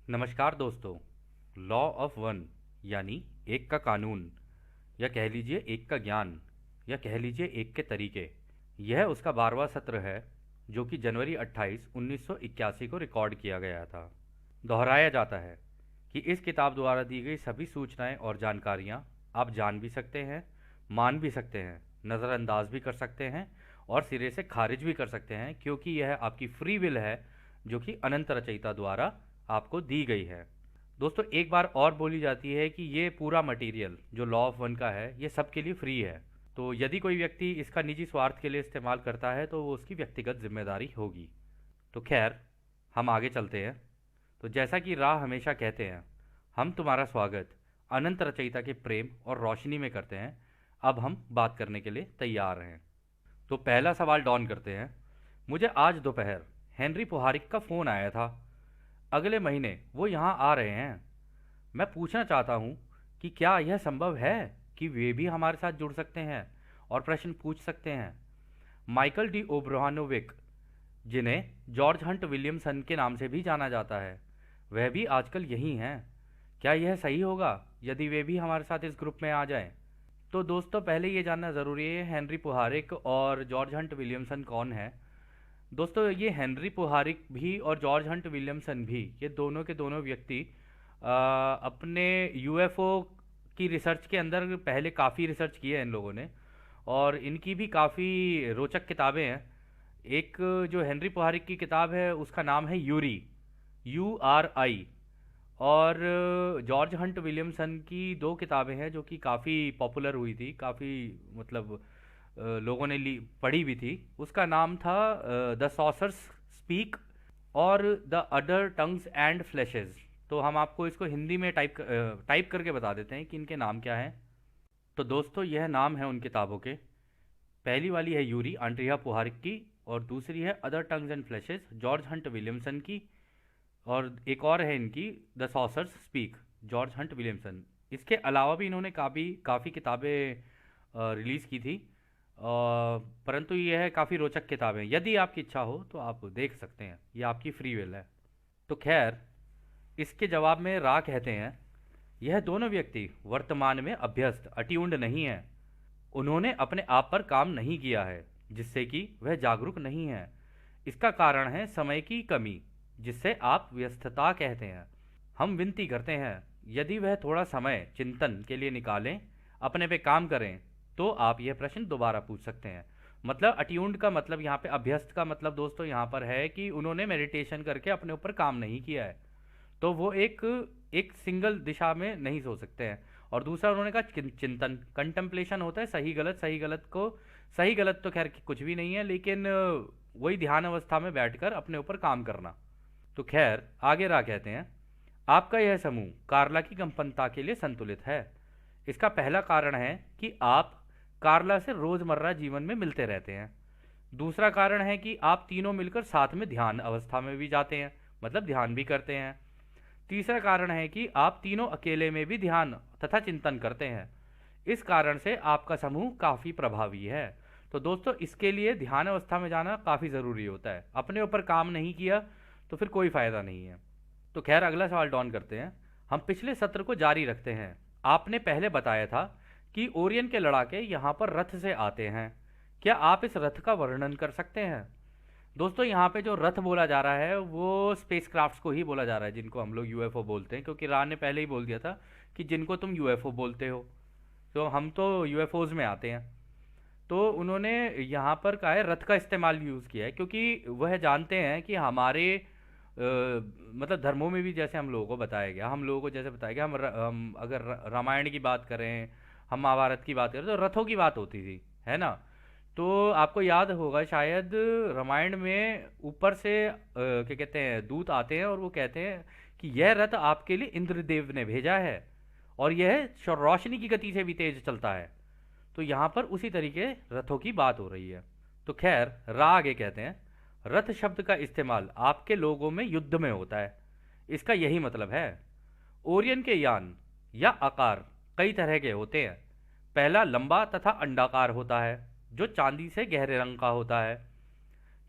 नमस्कार दोस्तों। Law of one यानी एक का कानून, या कह लीजिए एक का ज्ञान, या कह लीजिए एक के तरीके, यह उसका 12वां सत्र है जो कि जनवरी 28 1981 को रिकॉर्ड किया गया था। दोहराया जाता है कि इस किताब द्वारा दी गई सभी सूचनाएं और जानकारियां आप जान भी सकते हैं, मान भी सकते हैं, नज़रअंदाज भी कर सकते हैं और सिरे से खारिज भी कर सकते हैं, क्योंकि यह आपकी फ्री विल है जो कि अनंत रचयिता द्वारा आपको दी गई है। दोस्तों, एक बार और बोली जाती है कि ये पूरा मटेरियल जो लॉ ऑफ वन का है ये सबके लिए फ्री है। तो यदि कोई व्यक्ति इसका निजी स्वार्थ के लिए इस्तेमाल करता है तो वो उसकी व्यक्तिगत जिम्मेदारी होगी। तो खैर, हम आगे चलते हैं। तो जैसा कि राह हमेशा कहते हैं, हम तुम्हारा स्वागत अनंत रचयिता के प्रेम और रोशनी में करते हैं। अब हम बात करने के लिए तैयार हैं। तो पहला सवाल डॉन करते हैं। मुझे आज दोपहर हेनरी पुहारिक का फ़ोन आया था। अगले महीने वो यहाँ आ रहे हैं। मैं पूछना चाहता हूँ कि क्या यह संभव है कि वे भी हमारे साथ जुड़ सकते हैं और प्रश्न पूछ सकते हैं। माइकल डी ओब्रानोविक, जिन्हें जॉर्ज हंट विलियमसन के नाम से भी जाना जाता है, वह भी आजकल यहीं हैं। क्या यह सही होगा यदि वे भी हमारे साथ इस ग्रुप में आ जाएं? तो दोस्तों, पहले ये जानना ज़रूरी है हेनरी पुहारिक और जॉर्ज हंट विलियमसन कौन है। दोस्तों, ये हेनरी पुहारिक भी और जॉर्ज हंट विलियमसन भी, ये दोनों के दोनों व्यक्ति अपने यूएफओ की रिसर्च के अंदर पहले काफ़ी रिसर्च की है इन लोगों ने, और इनकी भी काफ़ी रोचक किताबें हैं। एक जो हेनरी पुहारिक की किताब है उसका नाम है यूरी, URI। और जॉर्ज हंट विलियमसन की दो किताबें हैं जो कि काफ़ी पॉपुलर हुई थी, काफ़ी मतलब लोगों ने पढ़ी भी थी। उसका नाम था द सॉसर्स स्पीक और the other tongues and flashes. तो हम आपको इसको हिंदी में टाइप करके बता देते हैं कि इनके नाम क्या हैं। तो दोस्तों, यह नाम है उन किताबों के। पहली वाली है यूरी, आंड्रिया पुहारिक की, और दूसरी है other tongues and flashes, George Hunt Williamson की, और एक और है इनकी the saucers speak, George Hunt Williamson. इसके अलावा भी इन्होंने काफ़ी काफ़ी किताबें रिलीज़ की थी, परंतु यह काफ़ी रोचक किताबें, यदि आपकी इच्छा हो तो आप देख सकते हैं, ये आपकी फ्री विल है। तो खैर, इसके जवाब में रा कहते हैं, यह दोनों व्यक्ति वर्तमान में अभ्यस्त अट्यून्ड नहीं हैं। उन्होंने अपने आप पर काम नहीं किया है, जिससे कि वह जागरूक नहीं है। इसका कारण है समय की कमी, जिससे आप व्यस्तता कहते हैं। हम विनती करते हैं, यदि वह थोड़ा समय चिंतन के लिए निकालें, अपने पे काम करें, तो आप यह प्रश्न दोबारा पूछ सकते हैं। मतलब अट्यून्ड का मतलब यहाँ पे, अभ्यस्त का मतलब दोस्तों यहाँ पर है कि उन्होंने मेडिटेशन करके अपने ऊपर काम नहीं किया है, तो वो एक एक सिंगल दिशा में नहीं सो सकते हैं। और दूसरा उन्होंने कहा चिंतन, कंटेम्पलेशन होता है सही गलत, सही गलत को, सही गलत तो खैर कुछ भी नहीं है, लेकिन वही ध्यान अवस्था में बैठकर अपने ऊपर काम करना। तो खैर, आगे रा कहते हैं, आपका यह समूह कार्ला की कंपनता के लिए संतुलित है। इसका पहला कारण है कि आप कार्ला से रोजमर्रा जीवन में मिलते रहते हैं। दूसरा कारण है कि आप तीनों मिलकर साथ में ध्यान अवस्था में भी जाते हैं, मतलब ध्यान भी करते हैं। तीसरा कारण है कि आप तीनों अकेले में भी ध्यान तथा चिंतन करते हैं। इस कारण से आपका समूह काफ़ी प्रभावी है। तो दोस्तों, इसके लिए ध्यान अवस्था में जाना काफ़ी ज़रूरी होता है। अपने ऊपर काम नहीं किया तो फिर कोई फ़ायदा नहीं है। तो खैर, अगला सवाल डॉन करते हैं। हम पिछले सत्र को जारी रखते हैं। आपने पहले बताया था कि ओरियन के लड़ाके यहाँ पर रथ से आते हैं। क्या आप इस रथ का वर्णन कर सकते हैं? दोस्तों, यहाँ पे जो रथ बोला जा रहा है वो स्पेस क्राफ्ट्स को ही बोला जा रहा है, जिनको हम लोग यूएफओ बोलते हैं, क्योंकि रा ने पहले ही बोल दिया था कि जिनको तुम यूएफओ बोलते हो, तो हम तो यूएफओज में आते हैं। तो उन्होंने यहाँ पर कहा है रथ का इस्तेमाल यूज़ किया है, क्योंकि वह जानते हैं कि हमारे मतलब धर्मों में भी जैसे हम लोगों को बताया गया, हम लोगों को जैसे बताया गया, हम अगर रामायण की बात करें, हम महाभारत की बात करें, तो रथों की बात होती थी, है ना। तो आपको याद होगा शायद, रामायण में ऊपर से क्या कहते हैं, दूत आते हैं और वो कहते हैं कि यह रथ आपके लिए इंद्रदेव ने भेजा है और यह रोशनी की गति से भी तेज चलता है। तो यहाँ पर उसी तरीके रथों की बात हो रही है। तो खैर, रा आगे कहते हैं, रथ शब्द का इस्तेमाल आपके लोगों में युद्ध में होता है। इसका यही मतलब है। ओरियन के यान या आकार कई तरह के होते हैं। पहला लंबा तथा अंडाकार होता है, जो चांदी से गहरे रंग का होता है।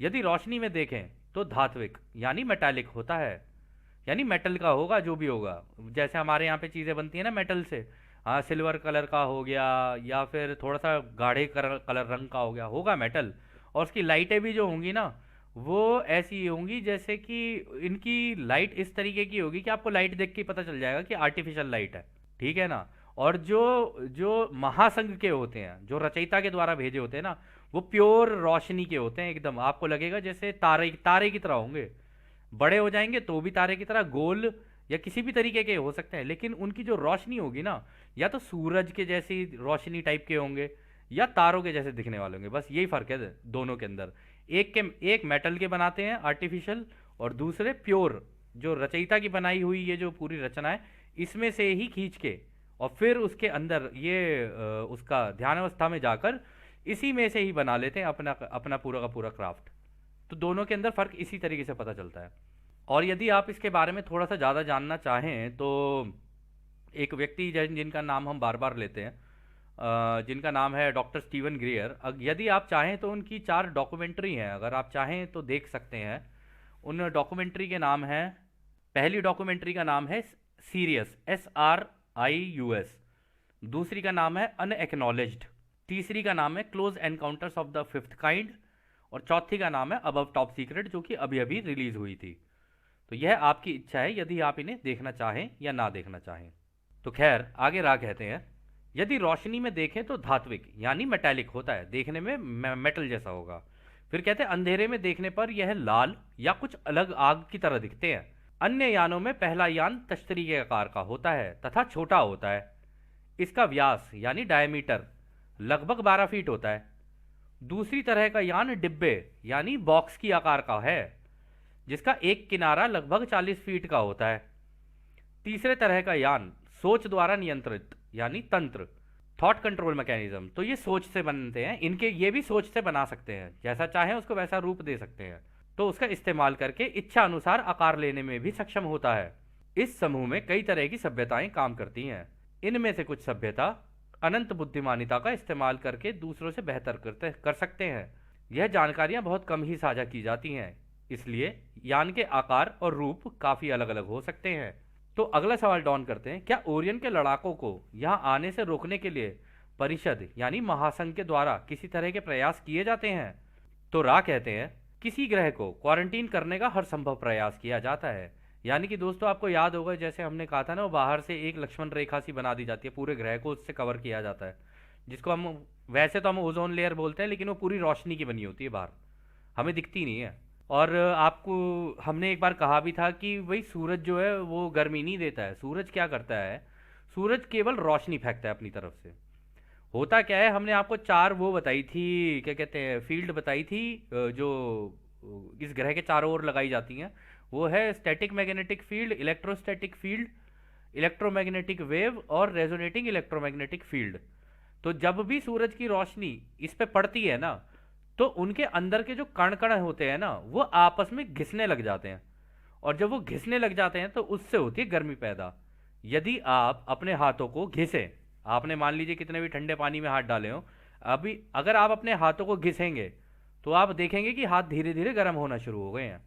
यदि रोशनी में देखें तो धात्विक यानी मेटालिक होता है। यानी मेटल का होगा जो भी होगा। जैसे हमारे यहाँ पे चीज़ें बनती हैं ना मेटल से, हाँ सिल्वर कलर का हो गया या फिर थोड़ा सा गाढ़े कलर कलर रंग का हो गया, होगा मेटल। और उसकी लाइटें भी जो होंगी ना, वो ऐसी होंगी जैसे कि इनकी लाइट इस तरीके की होगी कि आपको लाइट देख के ही पता चल जाएगा कि आर्टिफिशियल लाइट है, ठीक है ना। और जो जो महासंघ के होते हैं, जो रचयिता के द्वारा भेजे होते हैं ना, वो प्योर रोशनी के होते हैं एकदम, आपको लगेगा जैसे तारे तारे की तरह होंगे। बड़े हो जाएंगे तो भी तारे की तरह गोल या किसी भी तरीके के हो सकते हैं, लेकिन उनकी जो रोशनी होगी ना, या तो सूरज के जैसी रोशनी टाइप के होंगे या तारों के जैसे दिखने वाले होंगे। बस यही फर्क है दोनों के अंदर। एक मेटल के बनाते हैं आर्टिफिशियल, और दूसरे प्योर जो रचयिता की बनाई हुई ये जो पूरी रचना है, इसमें से ही खींच के और फिर उसके अंदर ये उसका ध्यान अवस्था में जाकर इसी में से ही बना लेते हैं अपना अपना पूरा का पूरा क्राफ्ट। तो दोनों के अंदर फ़र्क इसी तरीके से पता चलता है। और यदि आप इसके बारे में थोड़ा सा ज़्यादा जानना चाहें तो एक व्यक्ति जिनका नाम हम बार बार लेते हैं, जिनका नाम है डॉक्टर स्टीवन ग्रियर। यदि आप चाहें तो उनकी 4 डॉक्यूमेंट्री हैं, अगर आप चाहें तो देख सकते हैं। उन डॉक्यूमेंट्री के नाम हैं, पहली डॉक्यूमेंट्री का नाम है सीरियस, SRIUS। दूसरी का नाम है अनएक्नॉलेज्ड। तीसरी का नाम है close encounters of the fifth kind. और चौथी का नाम है अबव टॉप सीक्रेट, जो कि अभी अभी रिलीज हुई थी। तो यह आपकी इच्छा है यदि आप इन्हें देखना चाहें या ना देखना चाहें। तो खैर आगे राह कहते हैं, यदि रोशनी में देखें तो धात्विक यानी मेटालिक होता है, देखने में मेटल जैसा होगा। फिर कहते हैं अंधेरे में देखने पर यह लाल या कुछ अलग आग की तरह दिखते हैं। अन्य यानों में पहला यान तश्तरी के आकार का होता है तथा छोटा होता है। इसका व्यास यानी डायमीटर लगभग 12 फीट होता है। दूसरी तरह का यान डिब्बे यानी बॉक्स की आकार का है, जिसका एक किनारा लगभग 40 फीट का होता है। तीसरे तरह का यान सोच द्वारा नियंत्रित यानी तंत्र, थॉट कंट्रोल मैकेनिज्म। तो ये सोच से बनते हैं, इनके ये भी सोच से बना सकते हैं, जैसा चाहें उसको वैसा रूप दे सकते हैं। तो उसका इस्तेमाल करके इच्छा अनुसार आकार लेने में भी सक्षम होता है। इस समूह में कई तरह की सभ्यताएं काम करती हैं। इनमें से कुछ सभ्यता अनंत बुद्धिमानिता का इस्तेमाल करके दूसरों से बेहतर कर सकते हैं। यह जानकारियां बहुत कम ही साझा की जाती हैं, इसलिए यान के आकार और रूप काफ़ी अलग अलग हो सकते हैं। तो अगला सवाल डॉन करते हैं, क्या ओरियन के लड़ाकों को यहाँ आने से रोकने के लिए परिषद यानी महासंघ के द्वारा किसी तरह के प्रयास किए जाते हैं? तो रा कहते हैं, किसी ग्रह को क्वारंटीन करने का हर संभव प्रयास किया जाता है। यानी कि दोस्तों आपको याद होगा, जैसे हमने कहा था ना, वो बाहर से एक लक्ष्मण रेखा सी बना दी जाती है, पूरे ग्रह को उससे कवर किया जाता है, जिसको हम वैसे तो हम ओजोन लेयर बोलते हैं, लेकिन वो पूरी रोशनी की बनी होती है, बाहर हमें दिखती नहीं है। और आपको हमने एक बार कहा भी था कि भाई सूरज जो है वो गर्मी नहीं देता है। सूरज क्या करता है, सूरज केवल रोशनी फेंकता है अपनी तरफ से। होता क्या है, हमने आपको 4 वो बताई थी, क्या कहते हैं, फील्ड बताई थी जो इस ग्रह के चारों ओर लगाई जाती हैं। वो है static magnetic field, electrostatic field, electromagnetic wave और रेजोनेटिंग इलेक्ट्रोमैग्नेटिक फील्ड। तो जब भी सूरज की रोशनी इस पे पड़ती है ना, तो उनके अंदर के जो कण कण होते हैं ना, वो आपस में घिसने लग जाते हैं। और जब वो घिसने लग जाते हैं तो उससे होती है गर्मी पैदा। यदि आप अपने हाथों को घिसे, आपने मान लीजिए कितने भी ठंडे पानी में हाथ डाले हो, अभी अगर आप अपने हाथों को घिसेंगे तो आप देखेंगे कि हाथ धीरे धीरे गर्म होना शुरू हो गए हैं।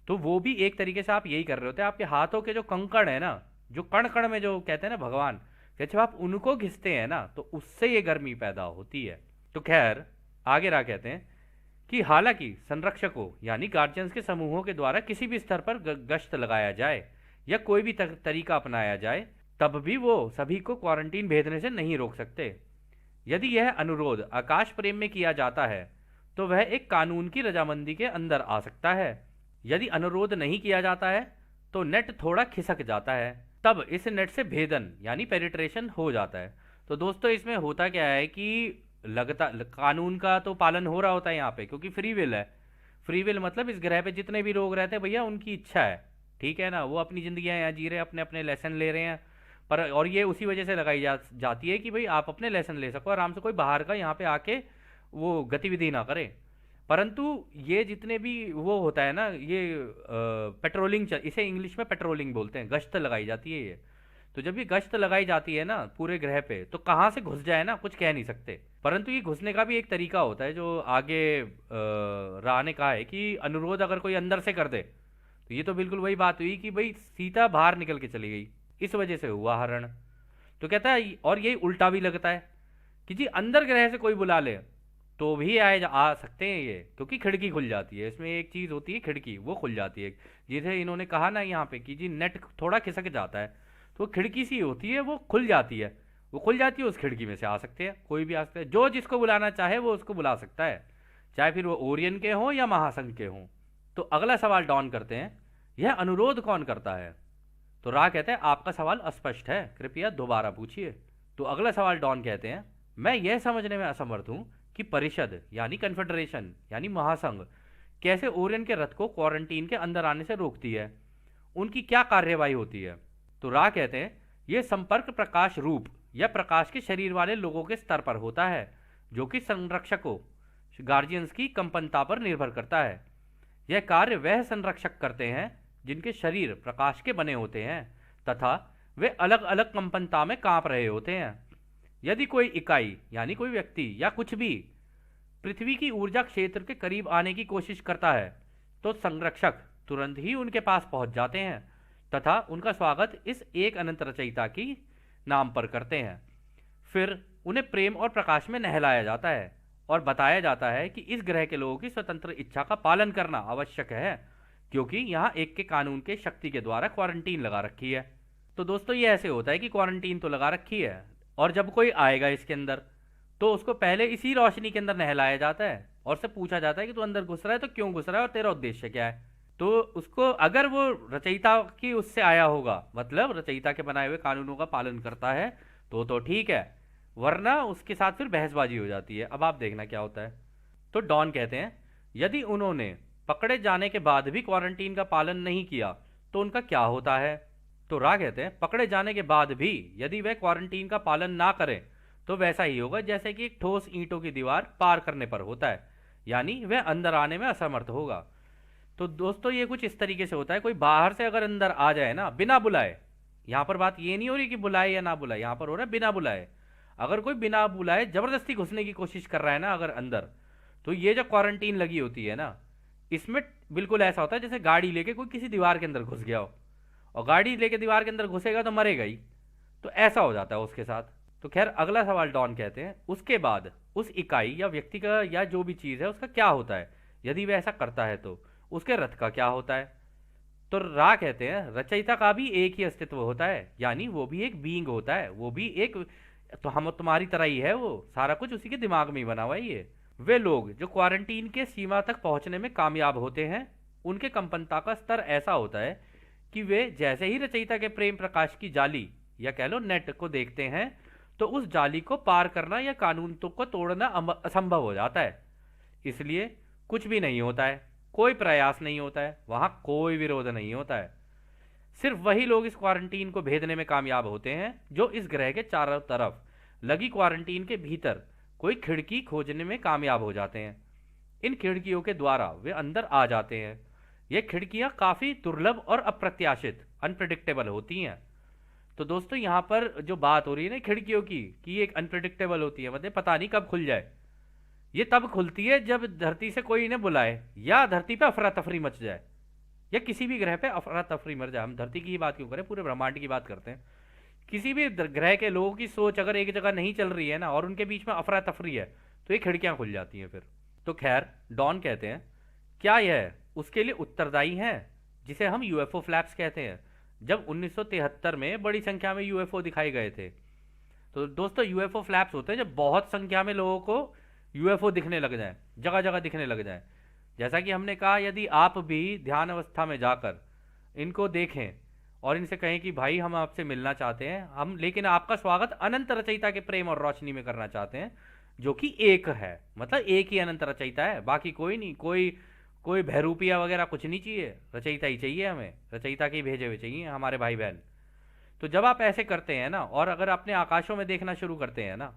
तो वो भी एक तरीके से आप यही कर रहे होते हैं। आपके हाथों के जो कंकड़ है ना, जो कण कण में जो कहते हैं ना भगवान, कि जब आप उनको घिसते हैं ना तो उससे ये गर्मी पैदा होती है। तो खैर आगे रहा कहते हैं कि हालांकि संरक्षकों यानी गार्जियंस के समूहों के द्वारा किसी भी स्तर पर गश्त लगाया जाए या कोई भी तरीका अपनाया जाए, तब भी वो सभी को क्वारंटीन भेजने से नहीं रोक सकते। यदि यह अनुरोध आकाश प्रेम में किया जाता है तो वह एक कानून की रजामंदी के अंदर आ सकता है। यदि अनुरोध नहीं किया जाता है तो नेट थोड़ा खिसक जाता है, तब इस नेट से भेदन यानी पेनिट्रेशन हो जाता है। तो दोस्तों इसमें होता क्या है कि लगता कानून का तो पालन हो रहा होता है यहाँ पे, क्योंकि फ्री विल है। फ्री विल मतलब इस ग्रह पे जितने भी लोग रहते हैं भैया, उनकी इच्छा है, ठीक है ना, वो अपनी जिंदगियां यहाँ जी रहे हैं, अपने अपने लेसन ले रहे हैं। पर और ये उसी वजह से लगाई जाती है कि भाई आप अपने लेसन ले सको आराम से, कोई बाहर का यहाँ पे आके वो गतिविधि ना करे। परंतु ये जितने भी वो होता है ना, ये पेट्रोलिंग, इसे इंग्लिश में पेट्रोलिंग बोलते हैं, गश्त लगाई जाती है ये। तो जब ये गश्त लगाई जाती है ना पूरे ग्रह पे, तो कहाँ से घुस जाए ना कुछ कह नहीं सकते। परंतु ये घुसने का भी एक तरीका होता है, जो आगे राह ने कहा है कि अनुरोध अगर कोई अंदर से कर दे तो ये तो बिल्कुल वही बात हुई कि भाई सीता बाहर निकल के चली गई, इस वजह से हुआ हरण। तो कहता है, और यही उल्टा भी लगता है कि जी अंदर ग्रह से कोई बुला ले तो भी आ सकते हैं ये, क्योंकि खिड़की खुल जाती है। इसमें एक चीज़ होती है खिड़की, वो खुल जाती है। जिसे इन्होंने कहा ना यहाँ पे कि जी नेट थोड़ा खिसक जाता है, तो खिड़की सी होती है, वो खुल जाती है। वो खुल जाती है, उस खिड़की में से आ सकते हैं, कोई भी आ सकता है, जो जिसको बुलाना चाहे वो उसको बुला सकता है, चाहे फिर वो ओरियन के हों या महासंघ के हों। तो अगला सवाल डॉन करते हैं, यह अनुरोध कौन करता है? तो रा कहते हैं, आपका सवाल अस्पष्ट है, कृपया दोबारा पूछिए। तो अगला सवाल डॉन कहते हैं, मैं यह समझने में असमर्थ हूं कि परिषद यानी कन्फेडरेशन यानी महासंघ कैसे ओरियन के रथ को क्वारंटीन के अंदर आने से रोकती है, उनकी क्या कार्यवाही होती है? तो रा कहते हैं, यह संपर्क प्रकाश रूप या प्रकाश के शरीर वाले लोगों के स्तर पर होता है, जो कि संरक्षकों गार्जियंस की कंपनता पर निर्भर करता है। यह कार्य वह संरक्षक करते हैं जिनके शरीर प्रकाश के बने होते हैं तथा वे अलग अलग कंपनता में कांप रहे होते हैं। यदि कोई इकाई यानी कोई व्यक्ति या कुछ भी पृथ्वी की ऊर्जा क्षेत्र के करीब आने की कोशिश करता है तो संरक्षक तुरंत ही उनके पास पहुंच जाते हैं तथा उनका स्वागत इस एक अनंत रचयिता की नाम पर करते हैं। फिर उन्हें प्रेम और प्रकाश में नहलाया जाता है और बताया जाता है कि इस ग्रह के लोगों की स्वतंत्र इच्छा का पालन करना आवश्यक है, क्योंकि यहाँ एक के कानून के शक्ति के द्वारा क्वारंटीन लगा रखी है। तो दोस्तों ये ऐसे होता है कि क्वारंटीन तो लगा रखी है, और जब कोई आएगा इसके अंदर तो उसको पहले इसी रोशनी के अंदर नहलाया जाता है और से पूछा जाता है कि तू अंदर घुस रहा है तो क्यों घुस रहा है और तेरा उद्देश्य क्या है। तो उसको अगर वो रचयिता की उससे आया होगा, मतलब रचयिता के बनाए हुए कानूनों का पालन करता है तो ठीक है, वरना उसके साथ फिर बहसबाजी हो जाती है। अब आप देखना क्या होता है। तो डॉन कहते हैं, यदि उन्होंने पकड़े जाने के बाद भी क्वारंटीन का पालन नहीं किया तो उनका क्या होता है? तो रा कहते हैं, पकड़े जाने के बाद भी यदि वह क्वारंटीन का पालन ना करें तो वैसा ही होगा जैसे कि एक ठोस ईंटों की दीवार पार करने पर होता है, यानी वह अंदर आने में असमर्थ होगा। तो दोस्तों ये कुछ इस तरीके से होता है, कोई बाहर से अगर अंदर आ जाए ना बिना बुलाए, यहां पर बात ये नहीं हो रही कि बुलाए या ना बुलाए, यहां पर हो रहा है बिना बुलाए। अगर कोई बिना बुलाए जबरदस्ती घुसने की कोशिश कर रहा है ना अगर अंदर, तो ये जो क्वारंटीन लगी होती है ना, इसमें बिल्कुल ऐसा होता है जैसे गाड़ी लेके कोई किसी दीवार के अंदर घुस गया हो, और गाड़ी लेके दीवार के अंदर घुसेगा तो मरेगा ही। तो ऐसा हो जाता है उसके साथ। तो खैर अगला सवाल डॉन कहते हैं, उसके बाद उस इकाई या व्यक्ति का या जो भी चीज है उसका क्या होता है? यदि वह ऐसा करता है तो उसके रथ का क्या होता है? तो रा कहते हैं, रचयिता का भी एक ही अस्तित्व होता है, यानी वो भी एक बीइंग होता है, वो भी एक, तो हम तुम्हारी तरह ही है, वो सारा कुछ उसी के दिमाग में ही बना हुआ है ये। वे लोग जो क्वारंटीन के सीमा तक पहुंचने में कामयाब होते हैं उनके कंपनता का स्तर ऐसा होता है कि वे जैसे ही रचयिता के प्रेम प्रकाश की जाली या कह लो नेट को देखते हैं तो उस जाली को पार करना या कानून को तोड़ना असंभव हो जाता है। इसलिए कुछ भी नहीं होता है, कोई प्रयास नहीं होता है, वहां कोई विरोध नहीं होता है। सिर्फ वही लोग इस क्वारंटीन को भेदने में कामयाब होते हैं जो इस ग्रह के चारों तरफ लगी क्वारंटीन के भीतर कोई खिड़की खोजने में कामयाब हो जाते हैं। इन खिड़कियों के द्वारा वे अंदर आ जाते हैं। ये खिड़कियां काफी दुर्लभ और अप्रत्याशित अनप्रिडिक्टेबल होती हैं। तो दोस्तों यहाँ पर जो बात हो रही है ना खिड़कियों की, कि एक अनप्रिडिक्टेबल होती है, मतलब पता नहीं कब खुल जाए। ये तब खुलती है जब धरती से कोई इन्हें बुलाए या धरती पे अफरा तफरी मच जाए, या किसी भी ग्रह पे अफरा तफरी मच जाए। हम धरती की ही बात क्यों करें, पूरे ब्रह्मांड की बात करते हैं। किसी भी ग्रह के लोगों की सोच अगर एक जगह नहीं चल रही है ना और उनके बीच में अफरा तफरी है तो ये खिड़कियां खुल जाती हैं फिर। तो खैर डॉन कहते हैं, क्या यह उसके लिए उत्तरदायी है जिसे हम यूएफओ फ्लैप्स कहते हैं, जब 1973 में बड़ी संख्या में यूएफओ दिखाए गए थे। तो दोस्तों यूएफओ फ्लैप्स होते हैं जब बहुत संख्या में लोगों को यूएफओ दिखने लग जाए, जगह जगह दिखने लग जाए। जैसा कि हमने कहा, यदि आप भी ध्यान अवस्था में जाकर इनको देखें और इनसे कहें कि भाई हम आपसे मिलना चाहते हैं, हम लेकिन आपका स्वागत अनंत रचयिता के प्रेम और रोशनी में करना चाहते हैं, जो कि एक है, मतलब एक ही अनंत रचयिता है, बाकी कोई नहीं, कोई कोई बहरूपिया वगैरह कुछ नहीं चाहिए, रचयिता ही चाहिए हमें, रचयिता के ही भेजे हुए चाहिए हमारे भाई बहन। तो जब आप ऐसे करते हैं ना और अगर अपने आकाशों में देखना शुरू करते हैं ना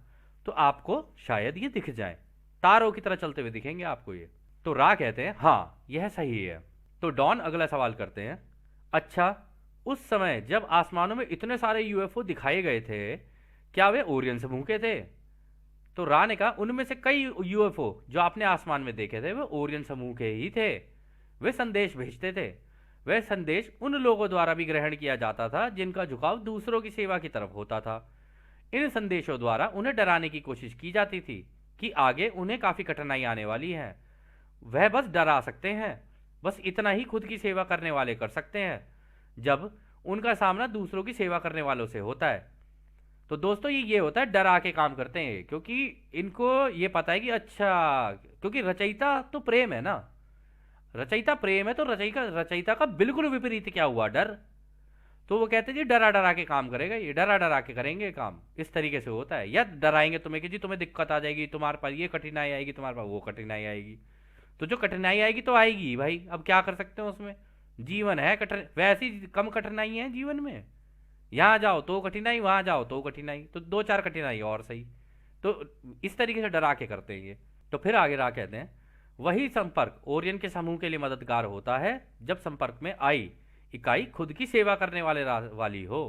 तो आपको शायद ये दिख जाए, तारों की तरह चलते हुए दिखेंगे आपको ये। तो रा कहते हैं, हाँ यह सही है। तो डॉन अगला सवाल करते हैं, अच्छा उस समय जब आसमानों में इतने सारे यूएफओ दिखाए गए थे क्या वे ओरियन समूह के थे? तो रा ने कहा, उनमें से कई यूएफओ जो आपने आसमान में देखे थे वे ओरियन समूह के ही थे। वे संदेश भेजते थे, वह संदेश उन लोगों द्वारा भी ग्रहण किया जाता था जिनका झुकाव दूसरों की सेवा की तरफ होता था। इन संदेशों द्वारा उन्हें डराने की कोशिश की जाती थी कि आगे उन्हें काफी कठिनाई आने वाली है। वह बस डरा सकते हैं। बस इतना ही खुद की सेवा करने वाले कर सकते हैं जब उनका सामना दूसरों की सेवा करने वालों से होता है। तो दोस्तों ये होता है डरा के काम करते हैं, क्योंकि इनको ये पता है कि अच्छा, क्योंकि रचयिता तो प्रेम है ना, रचयिता प्रेम है, तो रचयिता रचयिता का बिल्कुल विपरीत क्या हुआ, डर। तो वो कहते हैं जी डरा डरा के काम करेगा, ये डरा डरा के करेंगे काम, इस तरीके से होता है। या डराएंगे तुम्हें कि जी तुम्हें दिक्कत आ जाएगी, तुम्हारे पास ये कठिनाई आएगी, तुम्हारे पास वो कठिनाई आएगी। तो जो कठिनाई आएगी तो आएगी भाई, अब क्या कर सकते हैं उसमें, जीवन है कठिन, वैसी कम कठिनाई है जीवन में। यहाँ जाओ तो कठिनाई, वहां जाओ तो कठिनाई, तो दो चार कठिनाई और सही। तो इस तरीके से डरा के करते हैं ये। तो फिर आगे रहा कहते हैं, वही संपर्क ओरियन के समूह के लिए मददगार होता है जब संपर्क में आई इकाई खुद की सेवा करने वाली हो।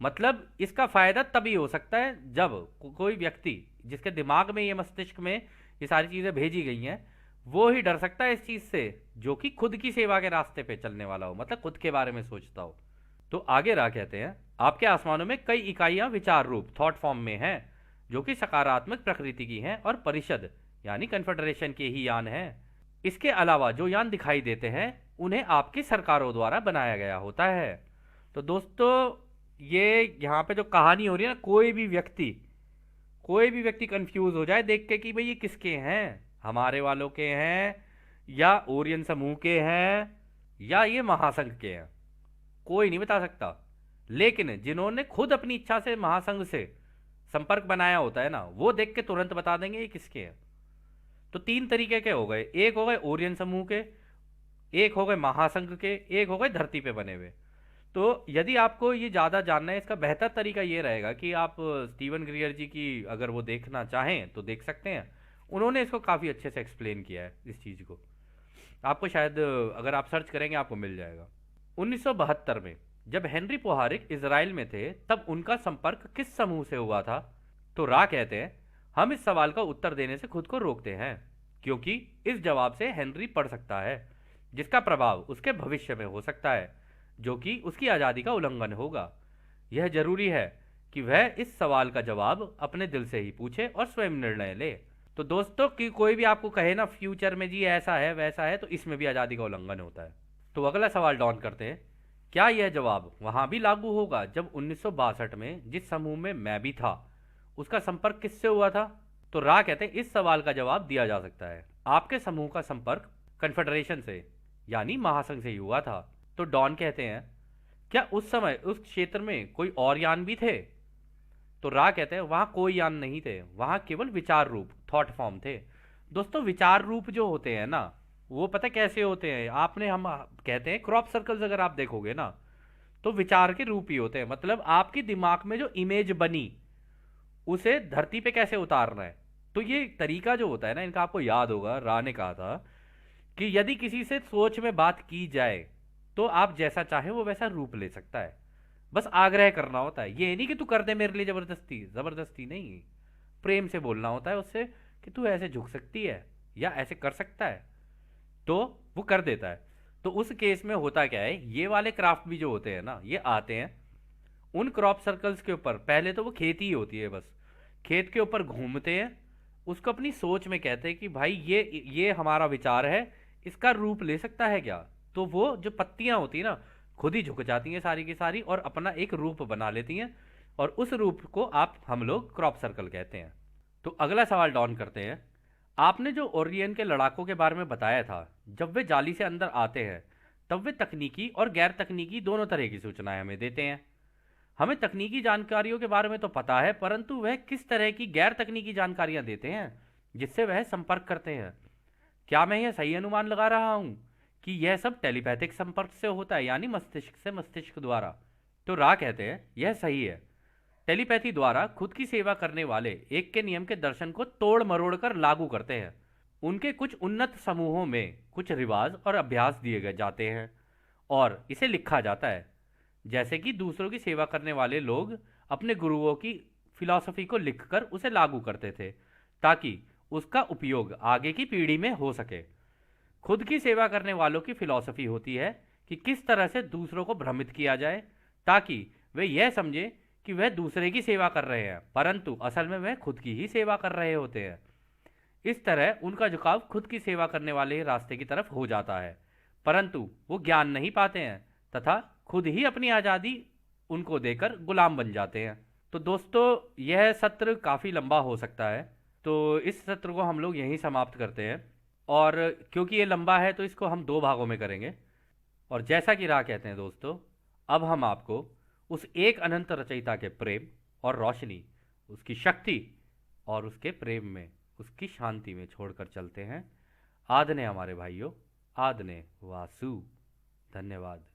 मतलब इसका फायदा तभी हो सकता है जब कोई व्यक्ति जिसके दिमाग में ये मस्तिष्क में ये सारी चीजें भेजी गई हैं, वो ही डर सकता है इस चीज से जो कि खुद की सेवा के रास्ते पे चलने वाला हो, मतलब खुद के बारे में सोचता हो। तो आगे रहा कहते हैं, आपके आसमानों में कई इकाइयां विचार रूप थॉट फॉर्म में हैं जो कि सकारात्मक प्रकृति की हैं और परिषद यानी कन्फेडरेशन के ही यान हैं। इसके अलावा जो यान दिखाई देते हैं उन्हें आपकी सरकारों द्वारा बनाया गया होता है। तो दोस्तों ये यहाँ पे जो कहानी हो रही है ना, कोई भी व्यक्ति कंफ्यूज हो जाए देख के कि भाई ये किसके हैं, हमारे वालों के हैं या ओरियन समूह के हैं या ये महासंघ के हैं, कोई नहीं बता सकता। लेकिन जिन्होंने खुद अपनी इच्छा से महासंघ से संपर्क बनाया होता है ना, वो देख के तुरंत बता देंगे ये किसके हैं। तो तीन तरीके के हो गए, एक हो गए ओरियन समूह के, एक हो गए महासंघ के, एक हो गए धरती पे बने हुए। तो यदि आपको ये ज़्यादा जानना है, इसका बेहतर तरीका ये रहेगा कि आप स्टीवन ग्रियर जी की अगर वो देखना चाहें तो देख सकते हैं। उन्होंने इसको काफ़ी अच्छे से एक्सप्लेन किया है इस चीज़ को, आपको शायद अगर आप सर्च करेंगे आपको मिल जाएगा। 1972 में जब हेनरी पोहारिक इजराइल में थे तब उनका संपर्क किस समूह से हुआ था? तो रा कहते हैं, हम इस सवाल का उत्तर देने से खुद को रोकते हैं क्योंकि इस जवाब से हेनरी पढ़ सकता है जिसका प्रभाव उसके भविष्य में हो सकता है जो कि उसकी आज़ादी का उल्लंघन होगा। यह जरूरी है कि वह इस सवाल का जवाब अपने दिल से ही पूछे और स्वयं निर्णय ले। तो दोस्तों कि कोई भी आपको कहे ना फ्यूचर में जी ऐसा है वैसा है, तो इसमें भी आज़ादी का उल्लंघन होता है। तो अगला सवाल डॉन करते हैं, क्या यह जवाब वहां भी लागू होगा जब 1962 में जिस समूह में मैं भी था उसका संपर्क किससे हुआ था? तो रा कहते हैं, इस सवाल का जवाब दिया जा सकता है, आपके समूह का संपर्क कन्फेडरेशन से यानी महासंघ से ही हुआ था। तो डॉन कहते हैं, क्या उस समय उस क्षेत्र में कोई और यान भी थे? तो रा कहते हैं, वहां कोई यान नहीं थे, वहां केवल विचार रूप थॉट फॉर्म थे। दोस्तों विचार रूप जो होते हैं ना, वो पता कैसे होते हैं, आपने हम कहते हैं क्रॉप सर्कल्स अगर आप देखोगे ना तो विचार के रूप ही होते हैं। मतलब आपके दिमाग में जो इमेज बनी उसे धरती पे कैसे उतारना है। तो ये तरीका जो होता है ना, इनका आपको याद होगा, रा ने कहा था कि यदि किसी से सोच में बात की जाए तो आप जैसा चाहे वो वैसा रूप ले सकता है, बस आग्रह करना होता है। ये नहीं कि तू कर दे मेरे लिए जबरदस्ती, जबरदस्ती नहीं, प्रेम से बोलना होता है उससे कि तू ऐसे झुक सकती है या ऐसे कर सकता है, तो वो कर देता है। तो उस केस में होता क्या है, ये वाले क्राफ्ट भी जो होते हैं ना, ये आते हैं उन क्रॉप सर्कल्स के ऊपर, पहले तो वो खेती ही होती है, बस खेत के ऊपर घूमते हैं, उसको अपनी सोच में कहते हैं कि भाई ये हमारा विचार है, इसका रूप ले सकता है क्या? तो वो जो पत्तियां होती है ना खुद ही झुक जाती हैं सारी की सारी और अपना एक रूप बना लेती हैं, और उस रूप को हम लोग क्रॉप सर्कल कहते हैं। तो अगला सवाल डॉन करते हैं, आपने जो ओरियन के लड़ाकों के बारे में बताया था, जब वे जाली से अंदर आते हैं तब वे तकनीकी और गैर तकनीकी दोनों तरह की सूचनाएं हमें देते हैं। हमें तकनीकी जानकारियों के बारे में तो पता है, परंतु वह किस तरह की गैर तकनीकी जानकारियां देते हैं जिससे वह संपर्क करते हैं? क्या मैं यह सही अनुमान लगा रहा हूं कि यह सब टेलीपैथिक संपर्क से होता है, यानी मस्तिष्क से मस्तिष्क द्वारा? तो रा कहते हैं, यह सही है। टेलीपैथी द्वारा खुद की सेवा करने वाले एक के नियम के दर्शन को तोड़ मरोड़ कर लागू करते हैं। उनके कुछ उन्नत समूहों में कुछ रिवाज और अभ्यास दिए गए जाते हैं और इसे लिखा जाता है, जैसे कि दूसरों की सेवा करने वाले लोग अपने गुरुओं की फिलॉसफी को लिखकर उसे लागू करते थे ताकि उसका उपयोग आगे की पीढ़ी में हो सके। खुद की सेवा करने वालों की फिलॉसफी होती है कि किस तरह से दूसरों को भ्रमित किया जाए, ताकि वे यह समझे कि वह दूसरे की सेवा कर रहे हैं, परंतु असल में वह खुद की ही सेवा कर रहे होते हैं। इस तरह उनका झुकाव खुद की सेवा करने वाले रास्ते की तरफ हो जाता है, परंतु वो ज्ञान नहीं पाते हैं तथा खुद ही अपनी आज़ादी उनको देकर गुलाम बन जाते हैं। तो दोस्तों, यह सत्र काफ़ी लंबा हो सकता है, तो इस सत्र को हम लोग यहीं समाप्त करते हैं। और क्योंकि ये लंबा है तो इसको हम 2 भागों में करेंगे। और जैसा कि राह कहते हैं दोस्तों, अब हम आपको उस एक अनंत रचयिता के प्रेम और रोशनी, उसकी शक्ति और उसके प्रेम में, उसकी शांति में छोड़कर चलते हैं। आदने हमारे भाइयों, आदने वासु। धन्यवाद।